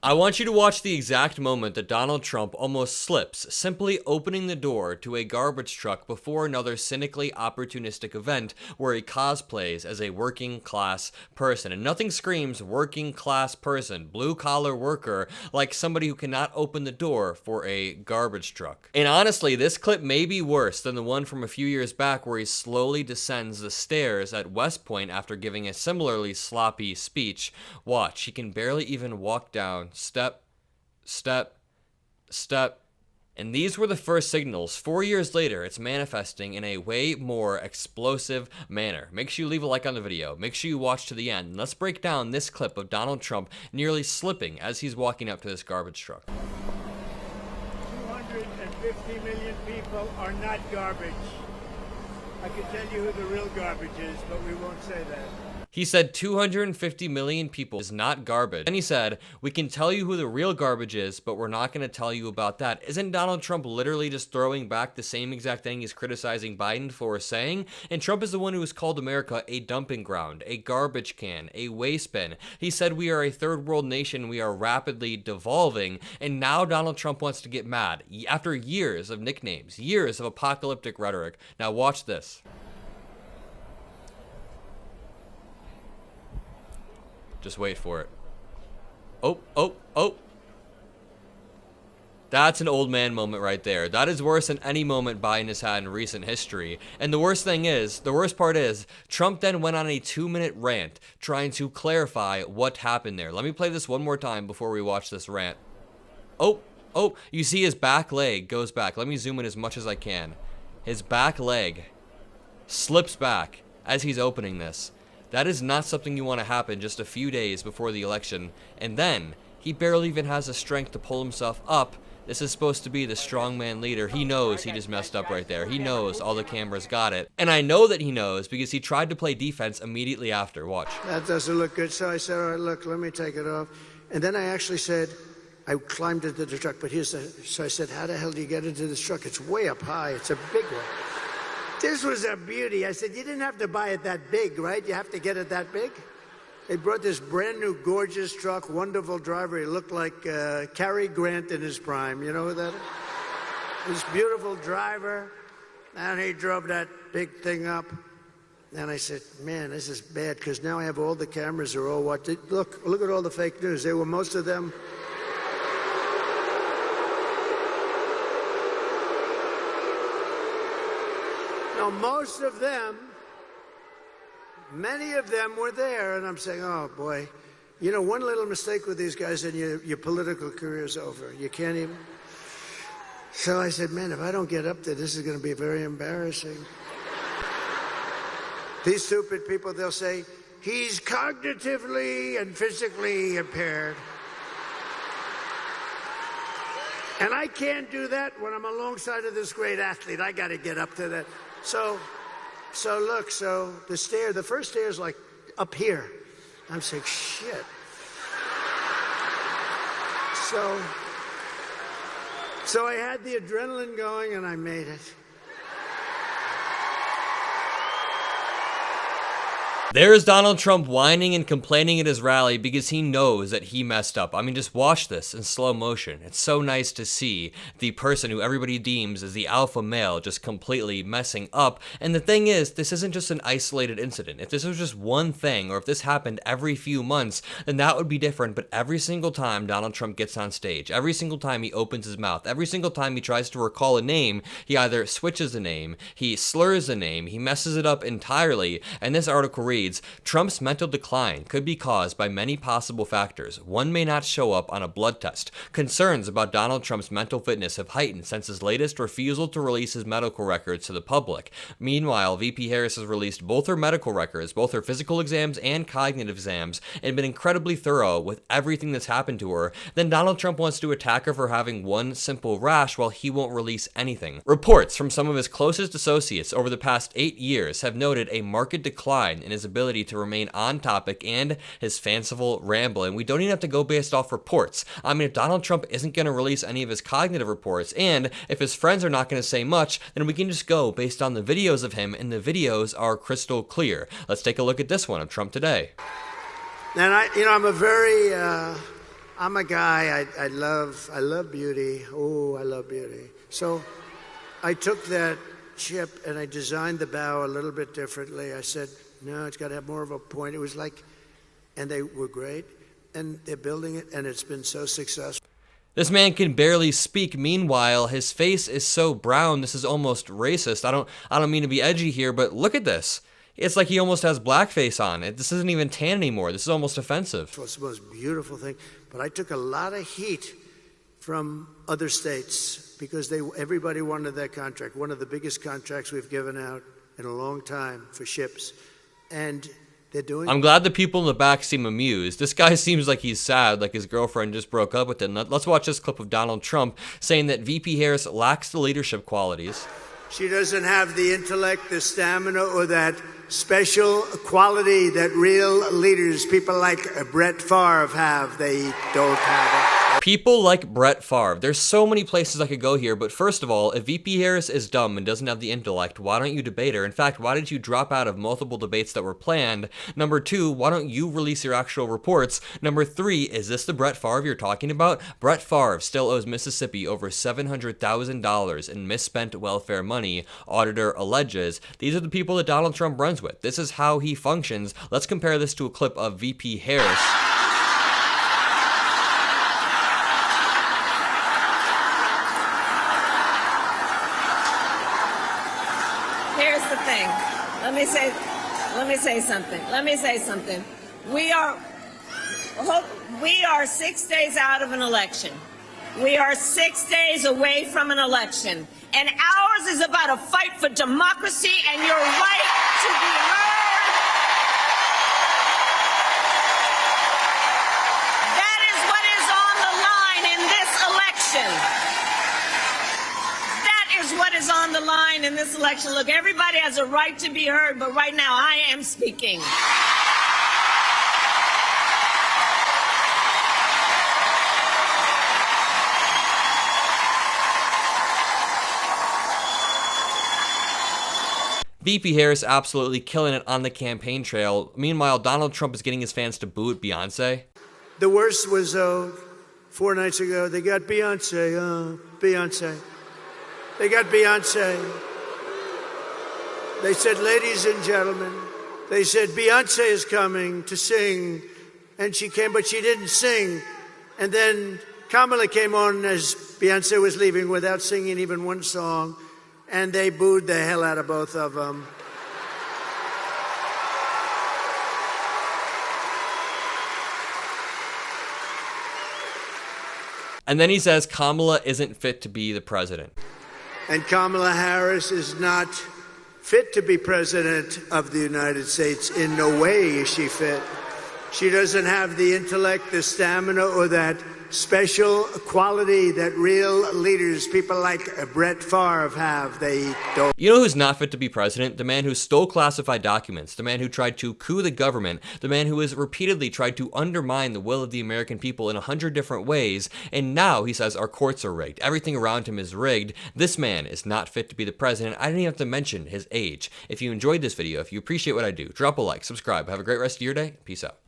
I want you to watch the exact moment that Donald Trump almost slips, simply opening the door to a garbage truck before another cynically opportunistic event where he cosplays as a working class person. And nothing screams working class person, blue collar worker, like somebody who cannot open the door for a garbage truck. And honestly, this clip may be worse than the one from a few years back where he slowly descends the stairs at West Point after giving a similarly sloppy speech. Watch, he can barely even walk down. Step, step, step. And these were the first signals. 4 years later, it's manifesting in a way more explosive manner. Make sure you leave a like on the video. Make sure you watch to the end. And let's break down this clip of Donald Trump nearly slipping as he's walking up to this garbage truck. 250 million people are not garbage. I can tell you who the real garbage is, but we won't say that. He said 250 million people is not garbage. And he said, we can tell you who the real garbage is, but we're not going to tell you about that. Isn't Donald Trump literally just throwing back the same exact thing he's criticizing Biden for saying? And Trump is the one who has called America a dumping ground, a garbage can, a waste bin. He said we are a third world nation, we are rapidly devolving, and now Donald Trump wants to get mad after years of nicknames, years of apocalyptic rhetoric. Now watch this. Just wait for it. Oh, oh, oh. That's an old man moment right there. That is worse than any moment Biden has had in recent history. And the worst part is, Trump then went on a 2-minute rant trying to clarify what happened there. Let me play this one more time before we watch this rant. Oh, oh, you see his back leg goes back. Let me zoom in as much as I can. His back leg slips back as he's opening this. That is not something you want to happen just a few days before the election. And then, he barely even has the strength to pull himself up. This is supposed to be the strongman leader. He knows he just messed up right there. He knows all the cameras got it. And I know that he knows because he tried to play defense immediately after. Watch. That doesn't look good. So I said, all right, look, let me take it off. And then I actually said, I climbed into the truck, but so I said, how the hell do you get into this truck? It's way up high. It's a big one. This was a beauty. I said, you didn't have to buy it that big, right? You have to get it that big? They brought this brand new, gorgeous truck, wonderful driver. He looked like Cary Grant in his prime. You know who that is? This beautiful driver. And he drove that big thing up. And I said, man, this is bad, because now I have all the cameras are all watching. Look at all the fake news. They were, most of them. No, most of them, many of them were there, and I'm saying, oh boy, you know, one little mistake with these guys and your political career is over. You can't even. So I said, man, if I don't get up there, this is going to be very embarrassing. These stupid people, they'll say, he's cognitively and physically impaired. And I can't do that when I'm alongside of this great athlete. I got to get up to that. So look, the first stair is like up here. I'm saying, shit. So I had the adrenaline going and I made it. There's Donald Trump whining and complaining at his rally because he knows that he messed up. I mean, just watch this in slow motion. It's so nice to see the person who everybody deems as the alpha male just completely messing up. And the thing is, this isn't just an isolated incident. If this was just one thing, or if this happened every few months, then that would be different. But every single time Donald Trump gets on stage, every single time he opens his mouth, every single time he tries to recall a name, he either switches the name, he slurs the name, he messes it up entirely. And this article reads, Trump's mental decline could be caused by many possible factors. One may not show up on a blood test. Concerns about Donald Trump's mental fitness have heightened since his latest refusal to release his medical records to the public. Meanwhile, VP Harris has released both her medical records, both her physical exams and cognitive exams, and been incredibly thorough with everything that's happened to her. Then Donald Trump wants to attack her for having one simple rash while he won't release anything. Reports from some of his closest associates over the past 8 years have noted a marked decline in his ability to remain on topic and his fanciful rambling. We don't even have to go based off reports. I mean, if Donald Trump isn't going to release any of his cognitive reports, and if his friends are not going to say much, then we can just go based on the videos of him, and the videos are crystal clear. Let's take a look at this one of Trump today. And I'm I'm a guy, I love beauty. Oh, I love beauty. So I took that chip and I designed the bow a little bit differently. I said, no, it's got to have more of a point. It was like, and they were great. And they're building it, and it's been so successful. This man can barely speak. Meanwhile, his face is so brown, this is almost racist. I don't mean to be edgy here, but look at this. It's like he almost has blackface on. This isn't even tan anymore. This is almost offensive. It's the most beautiful thing. But I took a lot of heat from other states because everybody wanted that contract. One of the biggest contracts we've given out in a long time for ships. And they're doing. I'm glad the people in the back seem amused. This guy seems like he's sad, like his girlfriend just broke up with him. Let's watch this clip of Donald Trump saying that VP Harris lacks the leadership qualities. She doesn't have the intellect, the stamina, or that special quality that real leaders, people like Brett Favre have. They don't have it. People like Brett Favre. There's so many places I could go here, but first of all, if VP Harris is dumb and doesn't have the intellect, why don't you debate her? In fact, why did you drop out of multiple debates that were planned? Number 2, why don't you release your actual reports? Number 3, is this the Brett Favre you're talking about? Brett Favre still owes Mississippi over $700,000 in misspent welfare money, auditor alleges. These are the people that Donald Trump runs with. This is how he functions. Let's compare this to a clip of VP Harris. Here's the thing. Let me say something. We are 6 days out of an election. We are 6 days away from an election. And ours is about a fight for democracy and your right to be heard. That is what is on the line in this election. That is what is on the line in this election. Look, everybody has a right to be heard, but right now I am speaking. VP Harris absolutely killing it on the campaign trail. Meanwhile, Donald Trump is getting his fans to boo at Beyonce. The worst was 4 nights ago. They got Beyonce. Beyonce. They got Beyonce. They said, ladies and gentlemen, they said Beyonce is coming to sing. And she came, but she didn't sing. And then Kamala came on as Beyonce was leaving without singing even one song. And they booed the hell out of both of them. And then he says Kamala isn't fit to be the president. And Kamala Harris is not fit to be president of the United States. In no way is she fit. She doesn't have the intellect, the stamina, or that special quality that real leaders, people like Brett Favre have. They don't. You know who's not fit to be president? The man who stole classified documents, the man who tried to coup the government, the man who has repeatedly tried to undermine the will of the American people in 100 different ways, and now he says our courts are rigged. Everything around him is rigged. This man is not fit to be the president. I didn't even have to mention his age. If you enjoyed this video, if you appreciate what I do, drop a like, subscribe. Have a great rest of your day. Peace out.